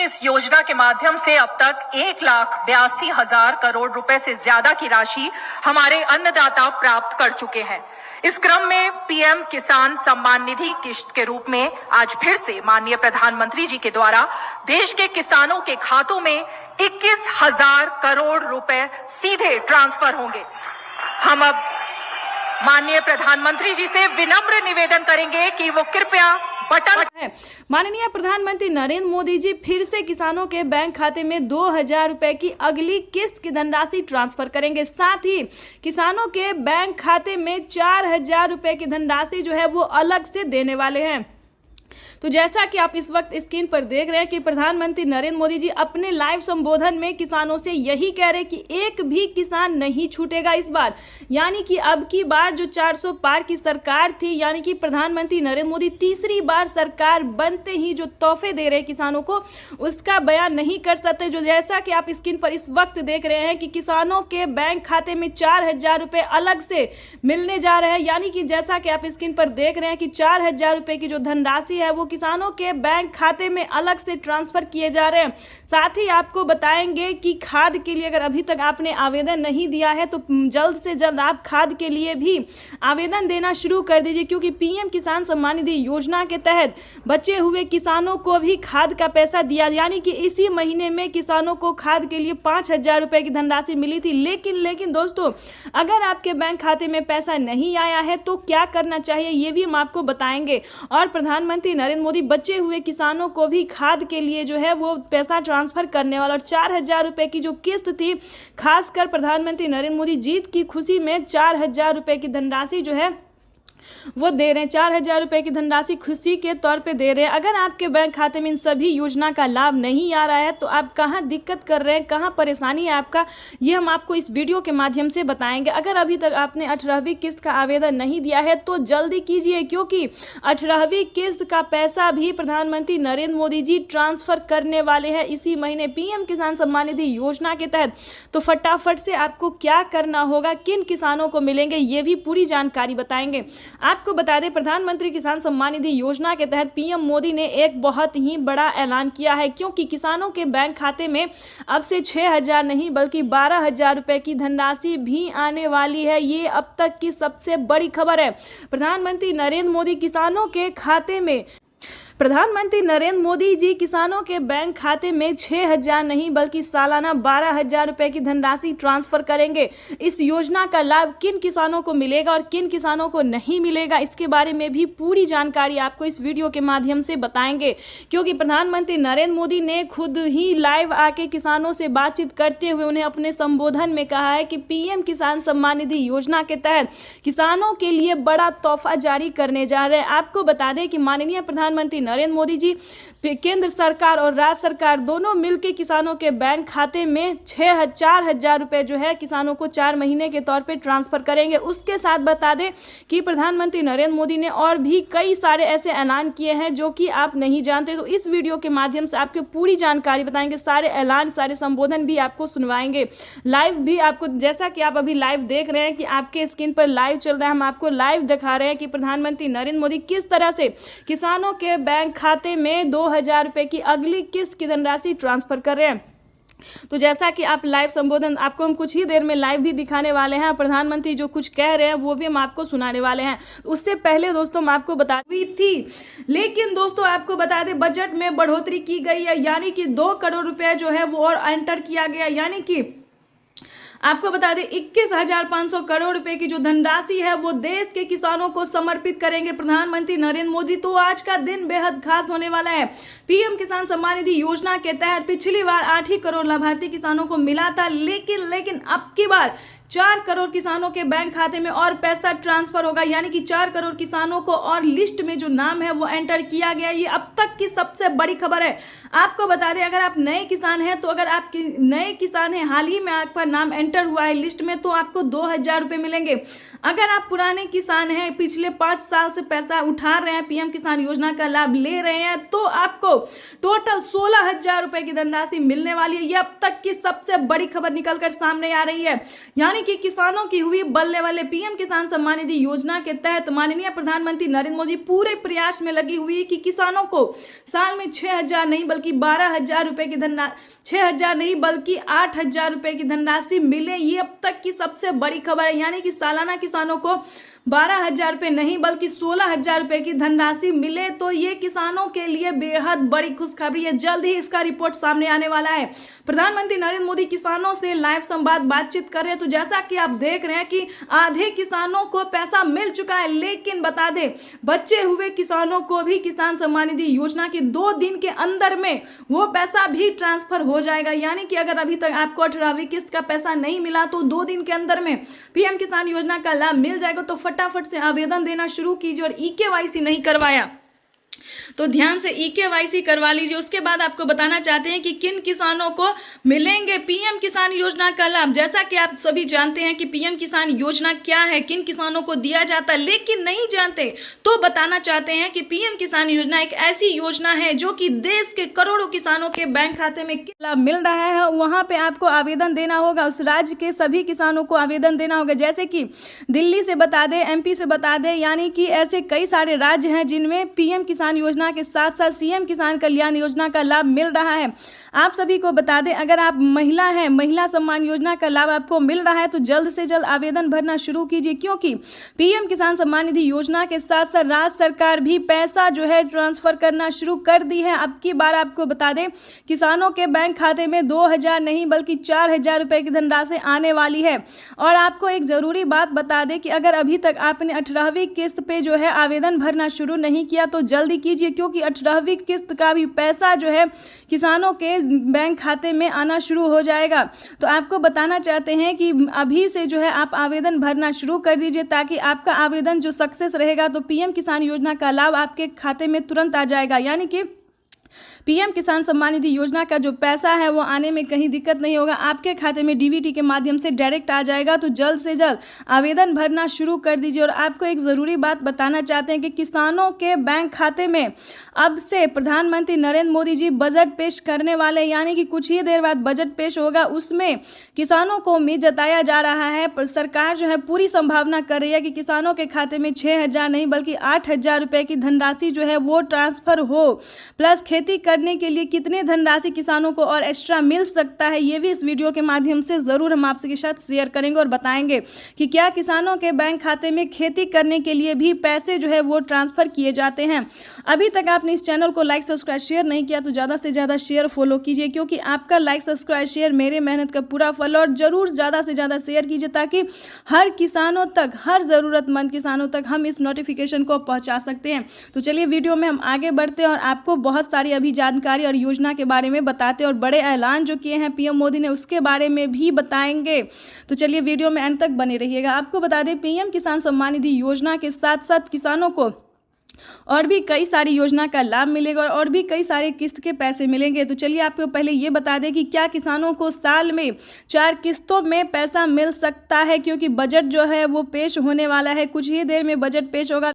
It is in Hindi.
इस योजना के माध्यम से अब तक 1,82,000 करोड़ रुपए से ज्यादा की राशि हमारे अन्नदाता प्राप्त कर चुके हैं। इस क्रम में पीएम किसान सम्मान निधि किश्त के रूप में आज फिर से माननीय प्रधानमंत्री जी के द्वारा देश के किसानों के खातों में 21,000 करोड़ रुपए सीधे ट्रांसफर होंगे। हम अब माननीय प्रधानमंत्री जी से विनम्र निवेदन करेंगे कि वो कृपया बटन है। माननीय प्रधानमंत्री नरेंद्र मोदी जी फिर से किसानों के बैंक खाते में 2,000 रुपए की अगली किस्त की धनराशि ट्रांसफर करेंगे। साथ ही किसानों के बैंक खाते में 4,000 रुपए की धनराशि जो है वो अलग से देने वाले हैं। तो जैसा कि आप इस वक्त स्क्रीन पर देख रहे हैं कि प्रधानमंत्री नरेंद्र मोदी जी अपने लाइव संबोधन में किसानों से यही कह रहे हैं कि एक भी किसान नहीं छूटेगा इस बार। यानी कि अब की बार जो 400 पार की सरकार थी, यानी कि प्रधानमंत्री नरेंद्र मोदी तीसरी बार सरकार बनते ही जो तोहफे दे रहे हैं किसानों को, उसका बयान नहीं कर सकते। जो जैसा कि आप स्क्रीन पर इस वक्त देख रहे हैं कि किसानों के बैंक खाते में 4,000 रुपए अलग से मिलने जा रहे हैं। यानी कि जैसा कि आप स्क्रीन पर देख रहे हैं कि 4,000 रुपए की जो धनराशि है वो किसानों के बैंक खाते में अलग से ट्रांसफर किए जा रहे हैं। साथ ही आपको बताएंगे कि खाद के लिए अगर अभी तक आपने आवेदन नहीं दिया है तो जल्द से जल्द आप खाद के लिए भी आवेदन देना शुरू कर दीजिए, क्योंकि पीएम किसान सम्मान निधि योजना के तहत बचे हुए किसानों को भी खाद का पैसा दिया। यानी कि इसी महीने में किसानों को खाद के लिए 5,000 रुपए की धनराशि मिली थी। लेकिन दोस्तों, अगर आपके बैंक खाते में पैसा नहीं आया है तो क्या करना चाहिए ये भी हम आपको बताएंगे। और प्रधानमंत्री नरेंद्र मोदी बचे हुए किसानों को भी खाद के लिए जो है वो पैसा ट्रांसफर करने वाला। और 4,000 रुपए की जो किस्त थी, खासकर प्रधानमंत्री नरेंद्र मोदी जीत की खुशी में 4,000 रुपए की धनराशि जो है वो दे रहे हैं। 4,000 रुपए की धनराशि खुशी के तौर पे दे रहे हैं। अगर आपके बैंक खाते में इन सभी योजना का लाभ नहीं आ रहा है तो आप कहां दिक्कत कर रहे हैं, कहां परेशानी है आपका, ये हम आपको इस वीडियो के माध्यम से बताएंगे। अगर अभी तक आपने 18वीं किस्त का आवेदन नहीं दिया है तो जल्दी कीजिए, क्योंकि 18वीं किस्त का पैसा भी प्रधानमंत्री नरेंद्र मोदी जी ट्रांसफर करने वाले हैं इसी महीने पीएम किसान सम्मान निधि योजना के तहत। तो फटाफट से आपको क्या करना होगा, किन किसानों को मिलेंगे, ये भी पूरी जानकारी बताएंगे। आपको बता दें, प्रधानमंत्री किसान सम्मान निधि योजना के तहत पीएम मोदी ने एक बहुत ही बड़ा ऐलान किया है, क्योंकि किसानों के बैंक खाते में अब से 6,000 नहीं बल्कि 12,000 रुपए की धनराशि भी आने वाली है। ये अब तक की सबसे बड़ी खबर है। प्रधानमंत्री नरेंद्र मोदी जी किसानों के बैंक खाते में 6,000 नहीं बल्कि सालाना 12,000 रुपए की धनराशि ट्रांसफर करेंगे। इस योजना का लाभ किन किसानों को मिलेगा और किन किसानों को नहीं मिलेगा, इसके बारे में भी पूरी जानकारी आपको इस वीडियो के माध्यम से बताएंगे, क्योंकि प्रधानमंत्री नरेंद्र मोदी ने खुद ही लाइव आके किसानों से बातचीत करते हुए उन्हें अपने संबोधन में कहा है कि पीएम किसान सम्मान निधि योजना के तहत किसानों के लिए बड़ा तोहफा जारी करने जा रहे हैं। आपको बता दें कि माननीय प्रधानमंत्री नरेंद्र मोदी जी केंद्र सरकार और राज्य सरकार दोनों मिलकर किसानों के बैंक खाते में 4,000 रुपए जो है किसानों को 4 महीने के तौर पे ट्रांसफर करेंगे। उसके साथ बता दें कि प्रधानमंत्री नरेंद्र मोदी ने और भी कई सारे ऐसे ऐलान किए हैं जो कि आप नहीं जानते। तो इस वीडियो के माध्यम से आपको पूरी जानकारी बताएंगे, सारे ऐलान, सारे संबोधन भी आपको सुनवाएंगे, लाइव भी आपको, जैसा कि आप अभी लाइव देख रहे हैं कि आपके स्क्रीन पर लाइव चल रहा है, हम आपको लाइव दिखा रहे हैं कि प्रधानमंत्री नरेंद्र मोदी किस तरह से किसानों के बैंक खाते में 2,000 रुपए की अगली किस्त की धनराशि ट्रांसफर कर रहे हैं। तो जैसा कि आप लाइव संबोधन आपको हम कुछ ही देर में लाइव भी दिखाने वाले हैं, प्रधानमंत्री जो कुछ कह रहे हैं वो भी हम आपको सुनाने वाले हैं। उससे पहले दोस्तों हम आपको बता दी थी, लेकिन दोस्तों आपको बता दें बजट में बढ़ोतरी की गई है, यानी कि 2 करोड़ रुपए जो है वो और एंटर किया गया। यानी कि आपको बता दें 21,500 करोड़ रुपए की जो धनराशि है वो देश के किसानों को समर्पित करेंगे प्रधानमंत्री नरेंद्र मोदी। तो आज का दिन बेहद खास होने वाला है। पीएम किसान सम्मान निधि योजना के तहत पिछली बार 8 ही करोड़ लाभार्थी किसानों को मिला था, लेकिन अब की बार 4 करोड़ किसानों के बैंक खाते में और पैसा ट्रांसफर होगा। यानी कि 4 करोड़ किसानों को और लिस्ट में जो नाम है वो एंटर किया गया। ये अब तक की सबसे बड़ी खबर है। आपको बता दें, अगर आप नए किसान हैं तो अगर आप नए किसान हैं, हाल ही में आपका नाम एंटर हुआ है लिस्ट में तो आपको 2,000 रुपये मिलेंगे। अगर आप पुराने किसान हैं, पिछले 5 साल से पैसा उठा रहे हैं, पीएम किसान योजना का लाभ ले रहे हैं, तो आपको टोटल 16,000 रुपये की धनराशि मिलने वाली है। ये अब तक की सबसे बड़ी खबर निकलकर सामने आ रही है। यानी कि किसानों की हुई बल्ले वाले पीएम किसान सम्मान निधि योजना के तहत माननीय प्रधानमंत्री नरेंद्र मोदी पूरे प्रयास में लगी हुई है कि किसानों को साल में 6,000 नहीं बल्कि 12,000 रुपए की धनराशि, 6,000 नहीं बल्कि 8,000 रुपए की धनराशि मिले। ये अब तक की सबसे बड़ी खबर है। यानी कि सालाना किसानों को 12,000 रुपये नहीं बल्कि 16,000 रुपये की धनराशि मिले, तो ये किसानों के लिए बेहद बड़ी खुशखबरी है। जल्द ही इसका रिपोर्ट सामने आने वाला है। प्रधानमंत्री नरेंद्र मोदी किसानों से लाइव संवाद बातचीत कर रहे हैं। तो जैसा कि आप देख रहे हैं कि आधे किसानों को पैसा मिल चुका है, लेकिन बता दें बचे हुए किसानों को भी किसान सम्मान निधि योजना के 2 दिन के अंदर में वो पैसा भी ट्रांसफर हो जाएगा। यानी कि अगर अभी तक आपको 18वीं किस्त का पैसा नहीं मिला तो 2 दिन के अंदर में पीएम किसान योजना का लाभ मिल जाएगा। तो फटाफट से आवेदन देना शुरू कीजिए। और ई-केवाईसी नहीं करवाया तो ध्यान से ई-केवाईसी करवा लीजिए। उसके बाद आपको बताना चाहते हैं कि किन किसानों को मिलेंगे पीएम किसान योजना का लाभ। जैसा कि आप सभी जानते हैं कि पीएम किसान योजना क्या है, किन किसानों को दिया जाता है, लेकिन नहीं जानते तो बताना चाहते हैं कि पीएम किसान योजना एक ऐसी योजना है जो कि देश के करोड़ों किसानों के बैंक खाते में लाभ मिल रहा है। वहां पे आपको आवेदन देना होगा। उस राज्य के सभी किसानों को आवेदन देना होगा। जैसे कि दिल्ली से बता दें, एमपी से बता दें, यानी कि ऐसे कई सारे राज्य हैं जिनमें पीएम किसान योजना के साथ साथ सीएम किसान कल्याण योजना का लाभ मिल रहा है। आप सभी को बता दें, अगर आप महिला हैं, महिला सम्मान योजना का लाभ आपको मिल रहा है तो जल्द से जल्द आवेदन भरना शुरू कीजिए, क्योंकि पीएम किसान सम्मान निधि योजना के साथ साथ राज्य सरकार भी पैसा जो है ट्रांसफर करना शुरू कर दी है। अब की बार आपको बता दें किसानों के बैंक खाते में 2,000 नहीं बल्कि 4,000 रुपए की धनराशि आने वाली है। और आपको एक जरूरी बात बता दें कि अगर अभी तक आपने 18वीं किस्त पे जो है आवेदन भरना शुरू नहीं किया तो जल्दी कीजिए, क्योंकि 18वीं किस्त का भी पैसा जो है किसानों के बैंक खाते में आना शुरू हो जाएगा। तो आपको बताना चाहते हैं कि अभी से जो है आप आवेदन भरना शुरू कर दीजिए, ताकि आपका आवेदन जो सक्सेस रहेगा तो पीएम किसान योजना का लाभ आपके खाते में तुरंत आ जाएगा। यानी कि पीएम किसान सम्मान निधि योजना का जो पैसा है वो आने में कहीं दिक्कत नहीं होगा, आपके खाते में डीबीटी के माध्यम से डायरेक्ट आ जाएगा। तो जल्द से जल्द आवेदन भरना शुरू कर दीजिए। और आपको एक ज़रूरी बात बताना चाहते हैं कि किसानों के बैंक खाते में अब से प्रधानमंत्री नरेंद्र मोदी जी बजट पेश करने वाले, यानी कि कुछ ही देर बाद बजट पेश होगा। उसमें किसानों को उम्मीद जताया जा रहा है, पर सरकार जो है पूरी संभावना कर रही है कि किसानों के खाते में 6,000 नहीं बल्कि 8,000 रुपये की धनराशि जो है वो ट्रांसफर हो। प्लस खेती करने के लिए कितने धनराशि किसानों को और एक्स्ट्रा मिल सकता है, ये भी इस वीडियो के माध्यम से ज़रूर हम आपके साथ शेयर करेंगे और बताएंगे कि क्या किसानों के बैंक खाते में खेती करने के लिए भी पैसे जो है वो ट्रांसफ़र किए जाते हैं। अभी तक आपने इस चैनल को लाइक सब्सक्राइब शेयर नहीं किया तो ज़्यादा से ज़्यादा शेयर फॉलो कीजिए, क्योंकि आपका लाइक सब्सक्राइब शेयर मेरे मेहनत का पूरा फल। और ज़रूर ज़्यादा से ज़्यादा शेयर कीजिए ताकि हर किसानों तक, हर ज़रूरतमंद किसानों तक हम इस नोटिफिकेशन को पहुँचा सकते हैं। तो चलिए वीडियो में हम आगे बढ़ते हैं और आपको बहुत सारी अभी जानकारी और योजना के बारे में बताते हैं और बड़े ऐलान जो किए हैं पीएम मोदी ने उसके बारे में भी बताएंगे। तो चलिए वीडियो में अंत तक बने रहिएगा। आपको बता दें पीएम किसान सम्मान निधि योजना के साथ साथ किसानों को और भी कई सारी योजना का लाभ मिलेगा और भी कई सारे किस्त के पैसे मिलेंगे। तो चलिए आपको पहले ये बता दें कि क्या किसानों को साल में 4 किस्तों में पैसा मिल सकता है, क्योंकि बजट जो है वो पेश होने वाला है। कुछ ही देर में बजट पेश होगा।